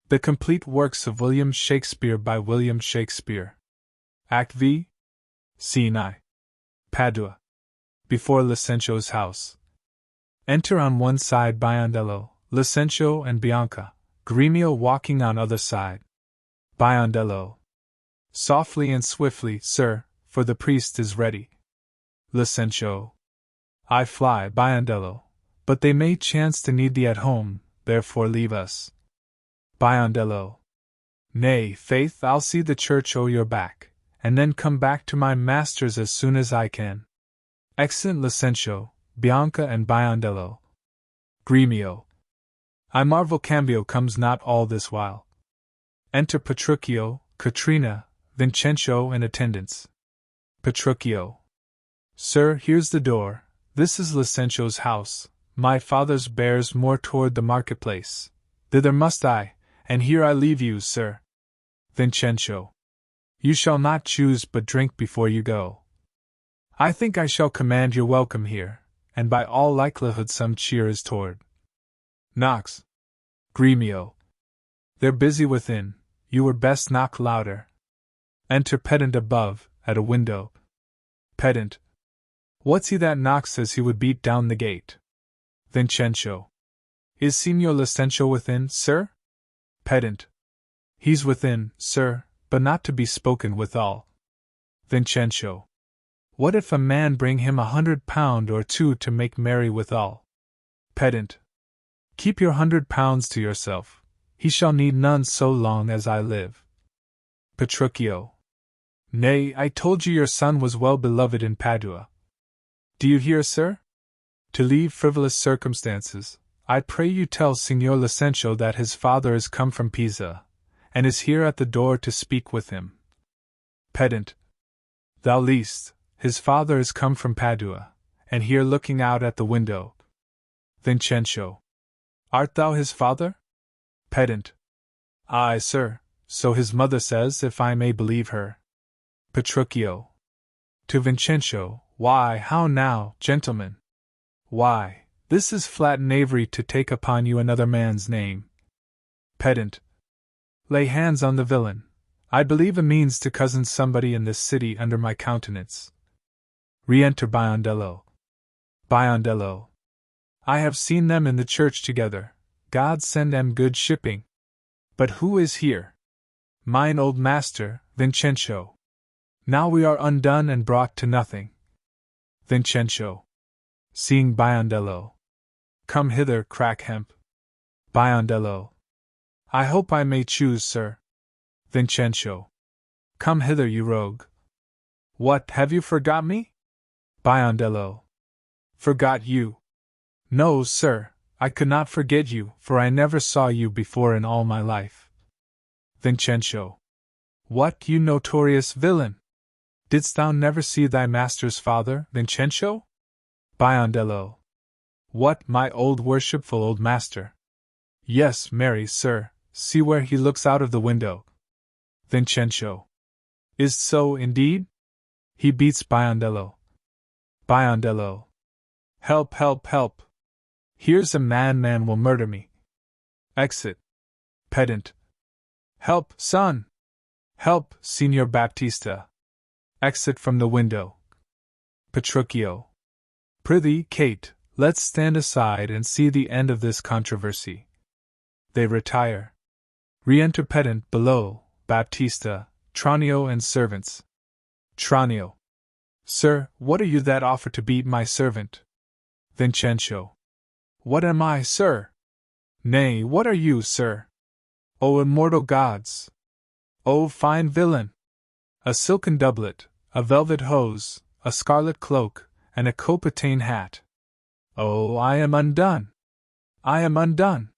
The Complete Works of William Shakespeare by William Shakespeare. Act V. Scene I. Padua. Before Licentio's house. Enter on one side Biondello, Licentio and Bianca, Gremio walking on other side. Biondello. Softly and swiftly, sir, for the priest is ready. Licentio. I fly, Biondello, but they may chance to need thee at home, therefore leave us. Biondello. Nay, faith, I'll see the church o' your back, and then come back to my master's as soon as I can. Excellent Licentio, Bianca and Biondello. Gremio. I marvel Cambio comes not all this while. Enter Petruchio, Katrina, Vincenzo and attendants. Petruchio. Sir, here's the door, this is Licentio's house, my father's bears more toward the marketplace. Thither must I, and here I leave you, sir. Vincenzo. You shall not choose but drink before you go. I think I shall command your welcome here, and by all likelihood some cheer is toward. Knocks. Gremio. They're busy within, you were best knock louder. Enter pedant above, at a window. Pedant. What's he that knocks says he would beat down the gate? Vincenzo. Is Signor Licentio within, sir? Pedant. He's within, sir, but not to be spoken withal. Vincenzo. What if a man bring him £100 or two to make merry withal? Pedant. Keep your £100 to yourself, he shall need none so long as I live. Petruchio. Nay, I told you your son was well beloved in Padua. Do you hear, sir? To leave frivolous circumstances, I pray you tell Signor Licentio that his father is come from Pisa, and is here at the door to speak with him. Pedant. Thou liest, his father is come from Padua, and here looking out at the window. Vincenzo. Art thou his father? Pedant. Aye, sir, so his mother says, if I may believe her. Petruchio. To Vincenzo. Why, how now, gentlemen? Why, this is flat knavery to take upon you another man's name. Pedant. Lay hands on the villain. I believe a means to cozen somebody in this city under my countenance. Re-enter Biondello. Biondello. I have seen them in the church together. God send them good shipping. But who is here? Mine old master, Vincenzo. Now we are undone and brought to nothing. Vincenzo. Seeing Biondello. Come hither, Crackhemp. Biondello. I hope I may choose, sir. Vincenzo. Come hither, you rogue. What, have you forgot me? Biondello. Forgot you? No, sir, I could not forget you, for I never saw you before in all my life. Vincenzo. What, you notorious villain? Didst thou never see thy master's father, Vincenzo? Biondello. What, my old worshipful old master? Yes, marry, sir, see where he looks out of the window. Vincenzo. Is so, indeed? He beats Biondello. Biondello. Help, help, help. Here's a man will murder me. Exit. Pedant. Help, son! Help, Signor Baptista. Exit from the window. Petruchio. Prithee, Kate, let's stand aside and see the end of this controversy. They retire. Re-enter pedant below, Baptista, Tranio and servants. Tranio. Sir, what are you that offer to beat my servant? Vincenzo. What am I, sir? Nay, what are you, sir? O immortal gods! O fine villain! A silken doublet, a velvet hose, a scarlet cloak, and a copatain hat. Oh, I am undone! I am undone!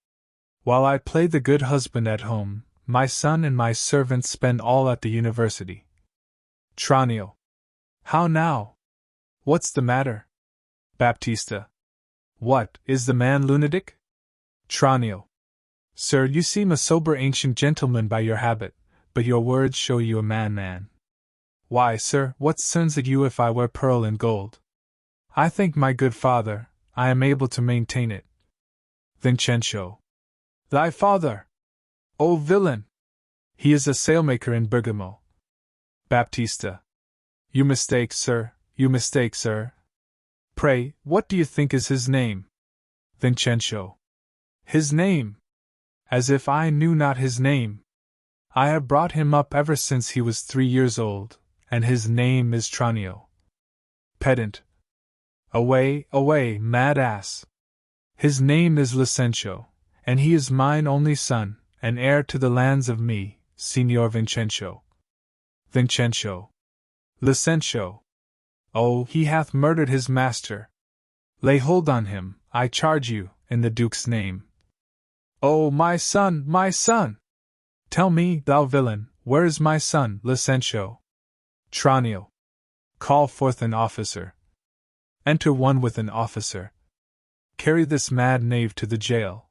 While I play the good husband at home, my son and my servants spend all at the university. Tranio. How now? What's the matter? Baptista. What, is the man lunatic? Tranio. Sir, you seem a sober ancient gentleman by your habit, but your words show you a man. Why, sir, what sins it you if I wear pearl and gold? I thank my good father, I am able to maintain it. Vincenzo. Thy father! O villain! He is a sailmaker in Bergamo. Baptista. You mistake, sir, you mistake, sir. Pray, what do you think is his name? Vincenzo. His name! As if I knew not his name! I have brought him up ever since he was 3 years old, and his name is Tranio. Pedant. Away, away, mad ass! His name is Licentio, and he is mine only son, and heir to the lands of me, Signor Vincenzo. Vincenzo. Licentio. Oh, he hath murdered his master. Lay hold on him, I charge you, in the Duke's name. Oh, my son, my son! Tell me, thou villain, where is my son, Licentio? Tranio. Call forth an officer. Enter one with an officer. Carry this mad knave to the jail.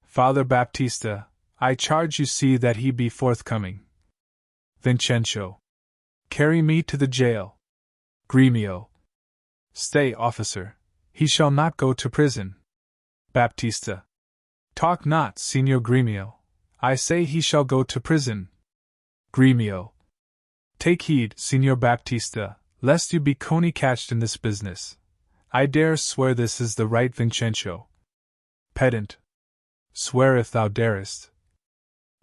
Father Baptista, I charge you see that he be forthcoming. Vincenzo. Carry me to the jail. Gremio. Stay, officer. He shall not go to prison. Baptista. Talk not, Signor Gremio. I say he shall go to prison. Gremio. Take heed, Signor Baptista, lest you be coney catched in this business. I dare swear this is the right Vincenzo. Pedant. Swear if thou darest.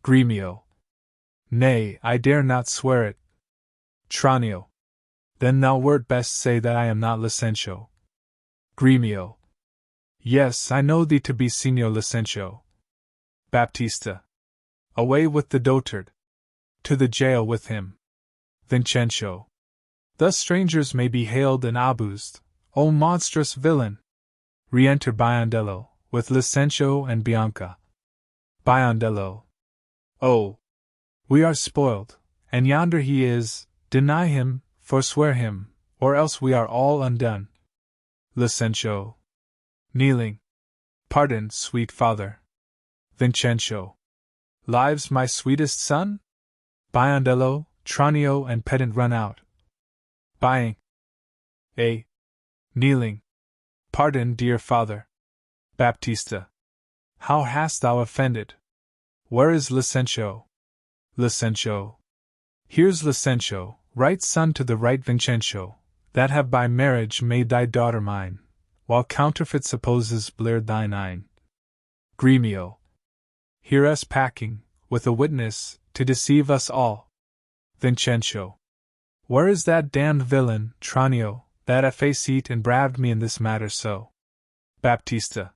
Gremio. Nay, I dare not swear it. Tranio. Then thou wert best say that I am not Licentio. Gremio. Yes, I know thee to be Signor Licentio. Baptista. Away with the dotard. To the jail with him. Vincenzo. Thus strangers may be hailed and abused, O monstrous villain! Re-enter Biondello, with Licentio and Bianca. Biondello. Oh! We are spoiled, and yonder he is, deny him, forswear him, or else we are all undone. Licentio. Kneeling. Pardon, sweet father. Vincenzo. Lives my sweetest son? Biondello, Tranio and Pedant run out. Buying. A. Kneeling. Pardon, dear father. Baptista. How hast thou offended? Where is Licentio? Licentio. Here's Licentio, right son to the right Vincenzo, that have by marriage made thy daughter mine, while counterfeit supposes bleared thine eyne. Gremio. Hear us packing, with a witness, to deceive us all. Vincenzo. Where is that damned villain, Tranio, that effaced and braved me in this matter so? Baptista.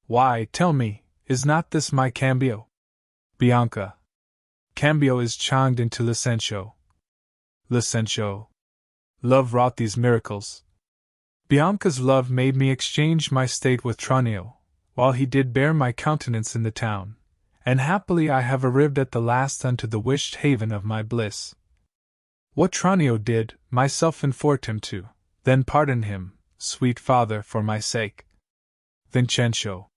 Why, tell me, is not this my Cambio? Bianca. Cambio is changed into Licentio. Licentio. Love wrought these miracles. Bianca's love made me exchange my state with Tranio, while he did bear my countenance in the town, and happily I have arrived at the last unto the wished haven of my bliss. What Tranio did, myself enforced him to, then pardon him, sweet father, for my sake. Vincenzo.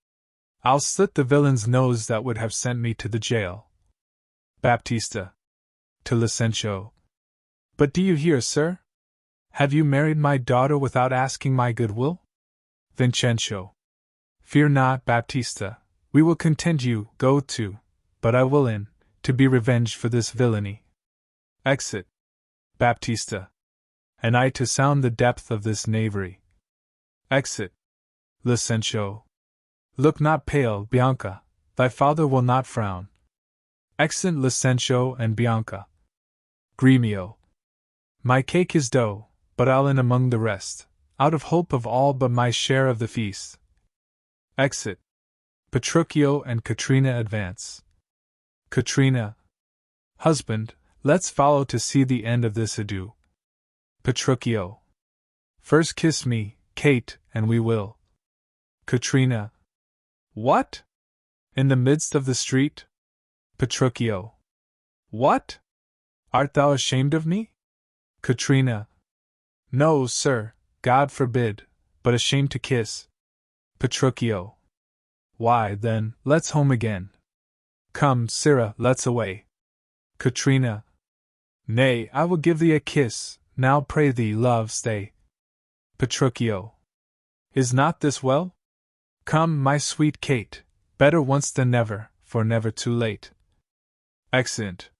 I'll slit the villain's nose that would have sent me to the jail. Baptista. To Licentio. But do you hear, sir? Have you married my daughter without asking my goodwill? Vincenzo. Fear not, Baptista, we will content you, go to, but I will in, to be revenged for this villainy. Exit. Baptista. And I to sound the depth of this knavery. Exit. Licentio. Look not pale, Bianca, thy father will not frown. Exit Licentio and Bianca. Gremio. My cake is dough, but I'll in among the rest, out of hope of all but my share of the feast. Exit. Petruchio and Katrina advance. Katrina. Husband, let's follow to see the end of this ado. Petruchio. First kiss me, Kate, and we will. Katrina. What? In the midst of the street? Petruchio. What? Art thou ashamed of me? Katrina. No, sir, God forbid, but ashamed to kiss. Petruchio. Why, then, let's home again. Come, sirrah, let's away. Katrina. Nay, I will give thee a kiss, now pray thee, love, stay. Petruchio. Is not this well? Come, my sweet Kate, better once than never, for never too late. Excellent.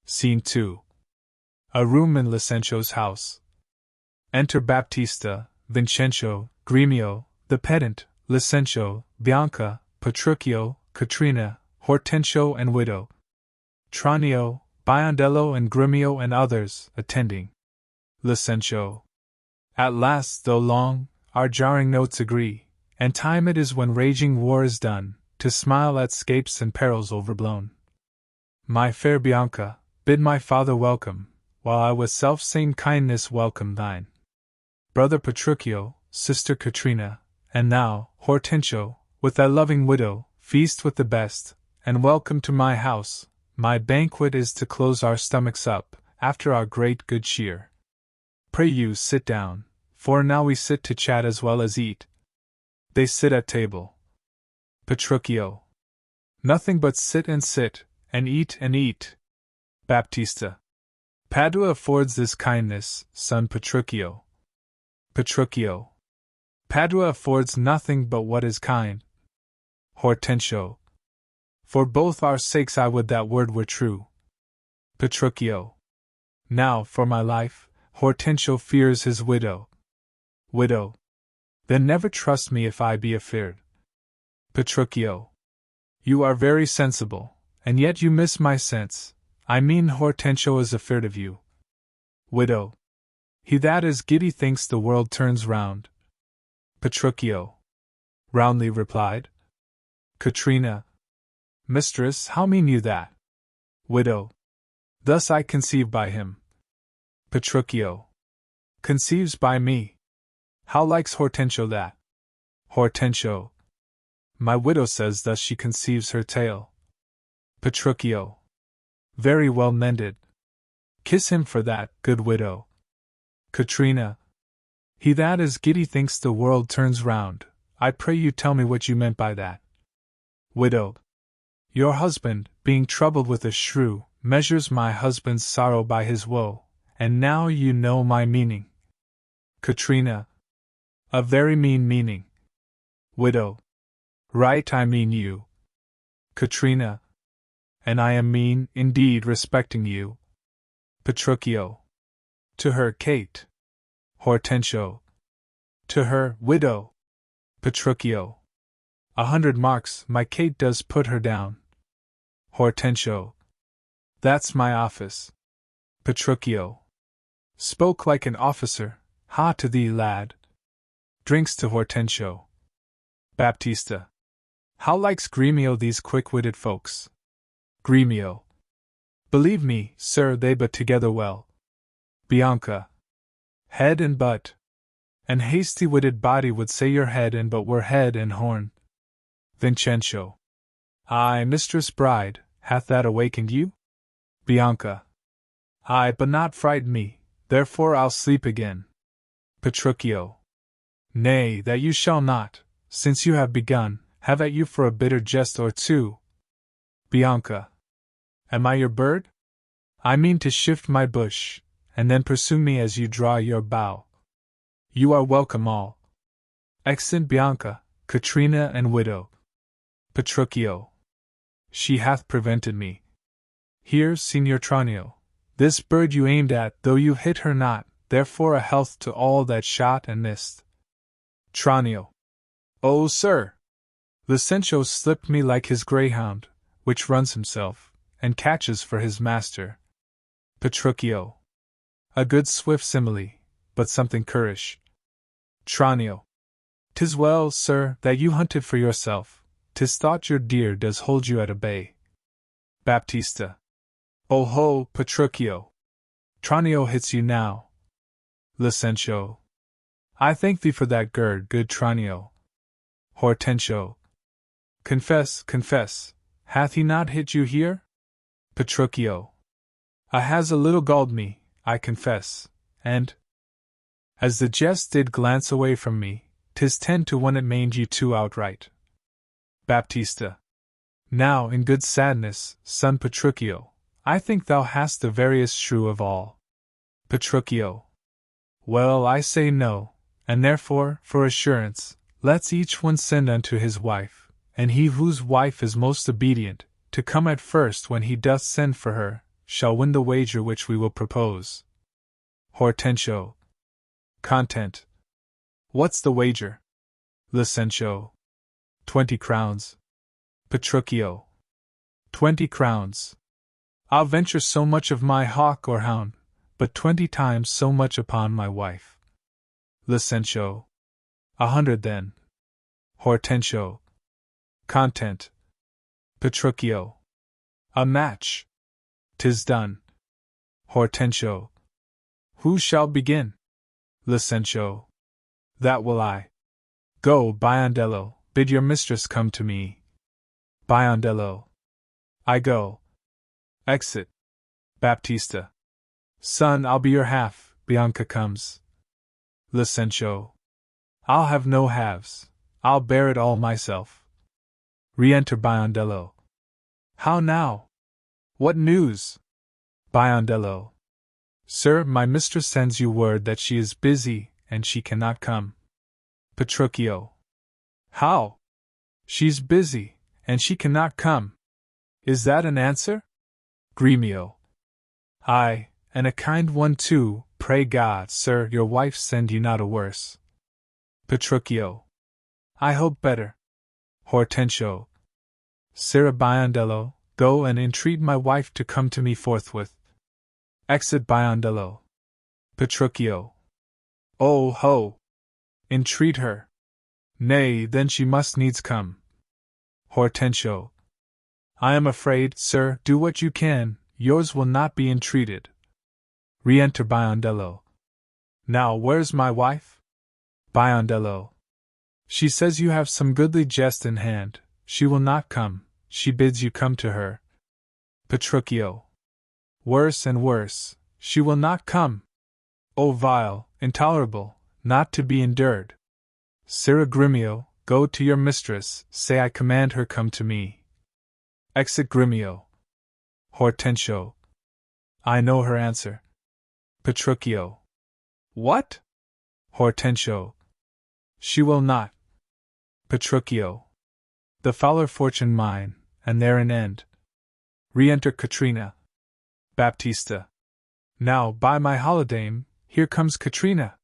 Scene 2. A room in Licentio's house. Enter Baptista, Vincenzo, Gremio, the pedant, Licencio, Bianca, Petruchio, Katrina, Hortensio and widow. Tranio, Biondello and Gremio and others, attending. Licencio. At last, though long, our jarring notes agree, and time it is when raging war is done, to smile at scapes and perils overblown. My fair Bianca, bid my father welcome, while I with self-same kindness welcome thine. Brother Petruchio, sister Katrina, and thou, Hortensio, with thy loving widow, feast with the best, and welcome to my house. My banquet is to close our stomachs up, after our great good cheer. Pray you sit down, for now we sit to chat as well as eat. They sit at table. Petruchio. Nothing but sit, and eat and eat. Baptista. Padua affords this kindness, son Petruchio. Petruchio. Padua affords nothing but what is kind. Hortensio. For both our sakes I would that word were true. Petruchio. Now, for my life, Hortensio fears his widow. Widow. Then never trust me if I be afeard. Petruchio. You are very sensible, and yet you miss my sense. I mean Hortensio is afeard of you. Widow. He that is giddy thinks the world turns round. Petruchio. Roundly replied. Katrina. Mistress, how mean you that? Widow. Thus I conceive by him. Petruchio. Conceives by me. How likes Hortensio that? Hortensio. My widow says thus she conceives her tale. Petruchio. Very well mended. Kiss him for that, good widow. Katrina. He that is giddy thinks the world turns round. I pray you tell me what you meant by that. Widow. Your husband, being troubled with a shrew, measures my husband's sorrow by his woe, and now you know my meaning. Katrina. A very mean meaning. Widow. Right, I mean you. Katrina. And I am mean, indeed, respecting you. Petruchio. To her, Kate. Hortensio. To her, widow. Petruchio. 100 marks, my Kate does put her down. Hortensio. That's my office. Petruchio. Spoke like an officer. Ha to thee, lad. Drinks to Hortensio. Baptista. How likes Gremio these quick-witted folks? Gremio. Believe me, sir, they but together well. Bianca. Head and butt. An hasty-witted body would say your head and but were head and horn. Vincenzo. Ay, mistress bride, hath that awakened you? Bianca. Ay, but not frightened me, therefore I'll sleep again. Petruchio. Nay, that you shall not, since you have begun, have at you for a bitter jest or two. Bianca. Am I your bird? I mean to shift my bush, and then pursue me as you draw your bow. You are welcome all. Excellent Bianca, Katrina and widow. Petruchio. She hath prevented me. Here, Signor Tranio, this bird you aimed at, though you hit her not, therefore a health to all that shot and missed. Tranio. Oh, sir! Licencio slipped me like his greyhound, which runs himself, and catches for his master. Petruchio. A good swift simile, but something currish. Tranio. 'Tis well, sir, that you hunted for yourself. 'Tis thought your deer does hold you at a bay. Baptista. Oh ho, Petruchio! Tranio hits you now. Licencio. I thank thee for that good Tranio. Hortensio. Confess, hath he not hit you here? Petruchio. Has a little galled me, I confess, and as the jest did glance away from me, 'tis 10 to 1 it maimed you two outright. Baptista. Now, in good sadness, son Petruchio, I think thou hast the veriest shrew of all. Petruchio. Well, I say no, and therefore, for assurance, let's each one send unto his wife, and he whose wife is most obedient, to come at first when he doth send for her, shall win the wager which we will propose. Hortensio. Content. What's the wager? Licentio. 20 crowns. Petruchio. 20 crowns. I'll venture so much of my hawk or hound, but 20 times so much upon my wife. Licentio. 100 then. Hortensio. Content. Petruchio. A match. 'Tis done. Hortensio. Who shall begin? Licentio. That will I. Go, Biondello, bid your mistress come to me. Biondello. I go. Exit. Baptista. Son, I'll be your half. Bianca comes. Licentio. I'll have no halves. I'll bear it all myself. Re-enter Biondello. How now? What news? Biondello. Sir, my mistress sends you word that she is busy, and she cannot come. Petruchio. How? She's busy, and she cannot come. Is that an answer? Gremio. Aye, and a kind one too. Pray God, sir, your wife send you not a worse. Petruchio. I hope better. Hortensio. Sir Biondello, go and entreat my wife to come to me forthwith. Exit Biondello. Petruchio. Oh ho! Entreat her. Nay, then she must needs come. Hortensio. I am afraid, sir, do what you can, yours will not be entreated. Re-enter Biondello. Now where's my wife? Biondello. She says you have some goodly jest in hand, she will not come, she bids you come to her. Petruchio. Worse and worse, she will not come. O vile, intolerable, not to be endured. Sirrah Gremio, go to your mistress, say I command her come to me. Exit Gremio. Hortensio. I know her answer. Petruchio. What? Hortensio. She will not. Petruchio. The fouler fortune mine, and there an end. Re-enter Katrina. Baptista. Now, by my holidame, here comes Katrina.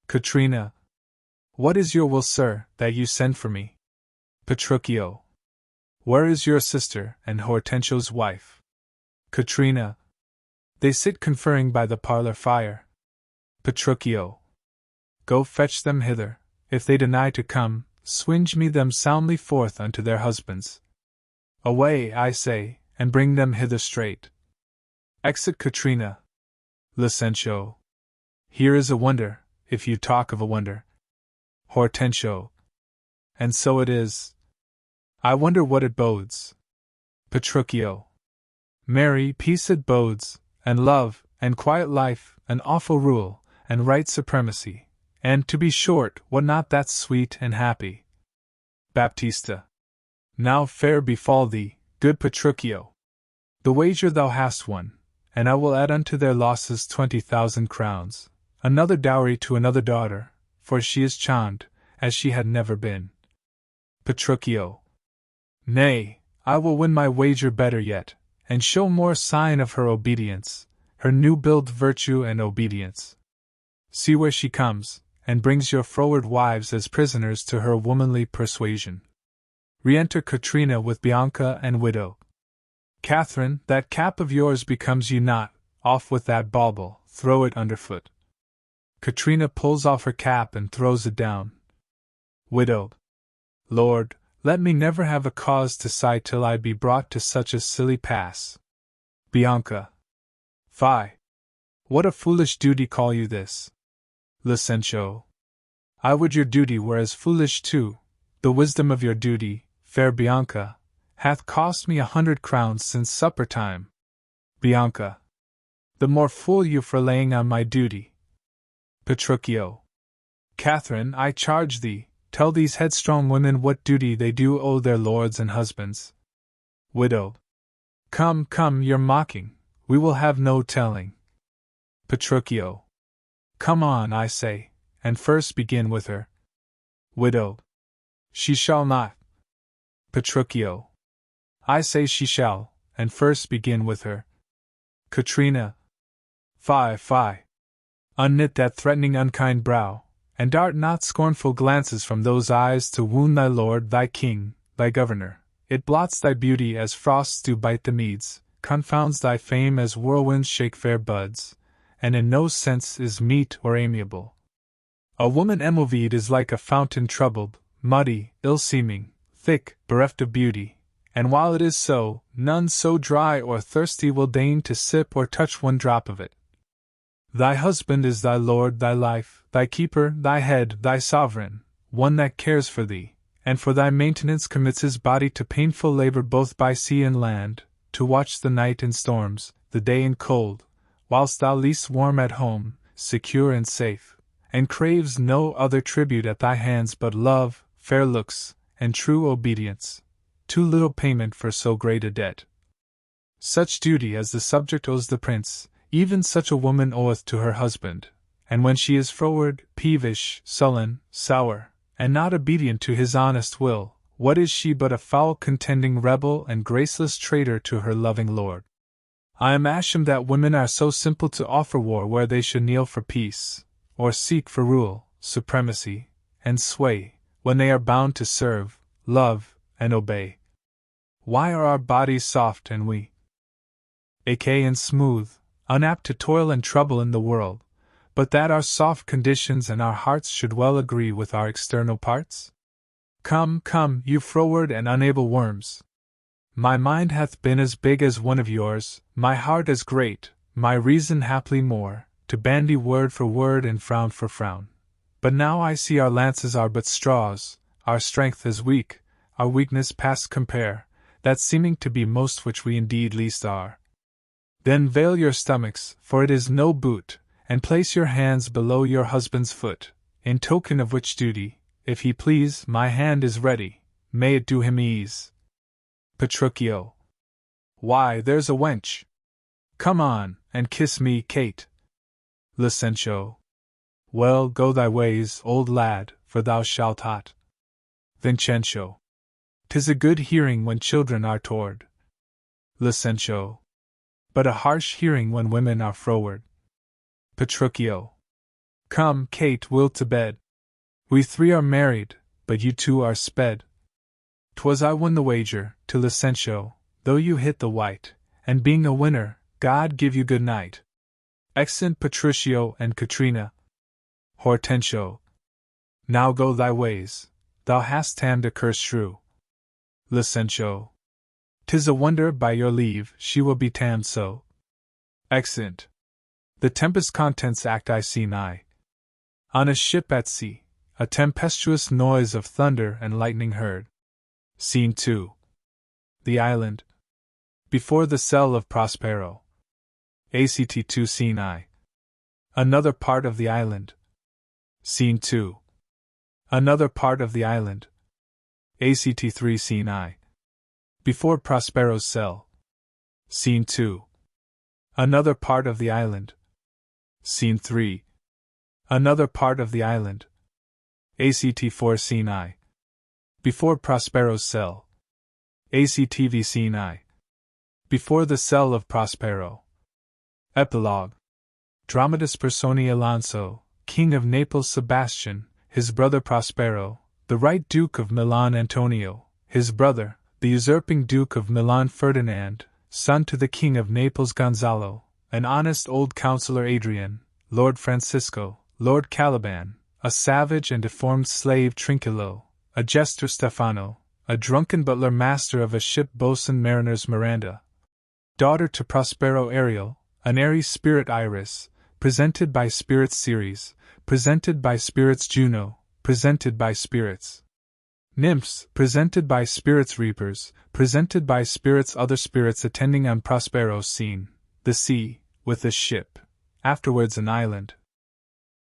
Katrina. What is your will, sir, that you send for me? Petruchio. Where is your sister and Hortensio's wife? Katrina. They sit conferring by the parlor fire. Petruchio. Go fetch them hither. If they deny to come, swinge me them soundly forth unto their husbands. Away, I say, and bring them hither straight. Exit Katrina. Licentio. Here is a wonder, if you talk of a wonder. Hortensio. And so it is. I wonder what it bodes. Petruchio. Marry, peace it bodes, and love, and quiet life, and awful rule, and right supremacy, and, to be short, what not that's sweet and happy. Baptista. Now fair befall thee, good Petruchio. The wager thou hast won, and I will add unto their losses 20,000 crowns, another dowry to another daughter, for she is charmed, as she had never been. Petruchio. Nay, I will win my wager better yet, and show more sign of her obedience, her new-built virtue and obedience. See where she comes, and brings your froward wives as prisoners to her womanly persuasion. Re-enter Katrina with Bianca and widow. Catherine, that cap of yours becomes you not, off with that bauble, throw it underfoot. Katrina pulls off her cap and throws it down. Widow. Lord, let me never have a cause to sigh till I be brought to such a silly pass. Bianca. Fie! What a foolish duty call you this? Licentio. I would your duty were as foolish too. The wisdom of your duty, fair Bianca, hath cost me 100 crowns since supper time. Bianca. The more fool you for laying on my duty. Petruchio. Catherine, I charge thee, tell these headstrong women what duty they do owe their lords and husbands. Widow. Come, come, you're mocking, we will have no telling. Petruchio. Come on, I say, and first begin with her. Widow. She shall not. Petruchio. I say she shall, and first begin with her. Katrina. Fie, fie. Unknit that threatening unkind brow, and dart not scornful glances from those eyes to wound thy lord, thy king, thy governor. It blots thy beauty as frosts do bite the meads, confounds thy fame as whirlwinds shake fair buds, and in no sense is meet or amiable. A woman Emelvede is like a fountain troubled, muddy, ill-seeming, thick, bereft of beauty, and while it is so, none so dry or thirsty will deign to sip or touch one drop of it. Thy husband is thy lord, thy life, thy keeper, thy head, thy sovereign, one that cares for thee, and for thy maintenance commits his body to painful labor both by sea and land, to watch the night in storms, the day in cold, whilst thou least warm at home, secure and safe, and craves no other tribute at thy hands but love, fair looks, and true obedience. Too little payment for so great a debt. Such duty as the subject owes the prince, even such a woman oweth to her husband, and when she is froward, peevish, sullen, sour, and not obedient to his honest will, what is she but a foul contending rebel and graceless traitor to her loving lord? I am ashamed that women are so simple to offer war where they should kneel for peace, or seek for rule, supremacy, and sway, when they are bound to serve, love, and obey. Why are our bodies soft and we achey and smooth, unapt to toil and trouble in the world, but that our soft conditions and our hearts should well agree with our external parts? Come, come, you froward and unable worms! My mind hath been as big as one of yours, my heart as great, my reason haply more, to bandy word for word and frown for frown. But now I see our lances are but straws, our strength is weak, our weakness past compare, that seeming to be most which we indeed least are. Then veil your stomachs, for it is no boot, and place your hands below your husband's foot, in token of which duty, if he please, my hand is ready, may it do him ease. Petruchio. Why, there's a wench! Come on, and kiss me, Kate. Licentio. Well, go thy ways, old lad, for thou shalt hot. Vincentio. 'Tis a good hearing when children are toward. Licentio. But a harsh hearing when women are froward. Petruchio. Come, Kate, we'll to bed. We three are married, but you two are sped. 'Twas I won the wager, to Licentio, though you hit the white, and being a winner, God give you good night. Exeunt Petruchio and Katrina. Hortensio. Now go thy ways, thou hast tamed a cursed shrew. Licentio. 'Tis a wonder, by your leave, she will be tamed so. Exeunt. The tempest contents act I see nigh. On a ship at sea, a tempestuous noise of thunder and lightning heard. Scene 2. The island. Before the cell of Prospero. Act 2 Scene I. Another part of the island. Scene 2. Another part of the island. Act 3 Scene I. Before Prospero's cell. Scene 2. Another part of the island. Scene 3. Another part of the island. Act 4 Scene I. Before Prospero's cell. Actv Scene I. Before the cell of Prospero. Epilogue. Dramatis Personae Alonso, King of Naples Sebastian, his brother Prospero, the right Duke of Milan Antonio, his brother, the usurping Duke of Milan Ferdinand, son to the King of Naples Gonzalo, an honest old councillor Adrian, Lord Francisco, Lord Caliban, a savage and deformed slave Trinculo, a jester Stefano, a drunken butler master of a ship boatswain mariners Miranda. Daughter to Prospero Ariel, an airy spirit Iris, presented by Spirits Ceres, presented by Spirits Juno, presented by Spirits Nymphs, presented by Spirits Reapers, presented by Spirits other spirits attending on Prospero's scene, the sea, with the ship, afterwards an island,